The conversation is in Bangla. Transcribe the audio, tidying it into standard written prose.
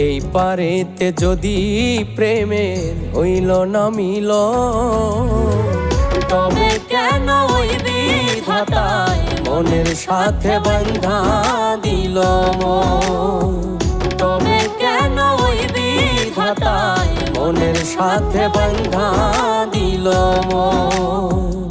এই পারেতে যদি প্রেমের হইল না মিল, তবে কেন ওই বিধাতায় মনের সাথে বান্ধা দিল মন। তবে কেন ওই বিধাতায় মনের সাথে বান্ধা দিল মন।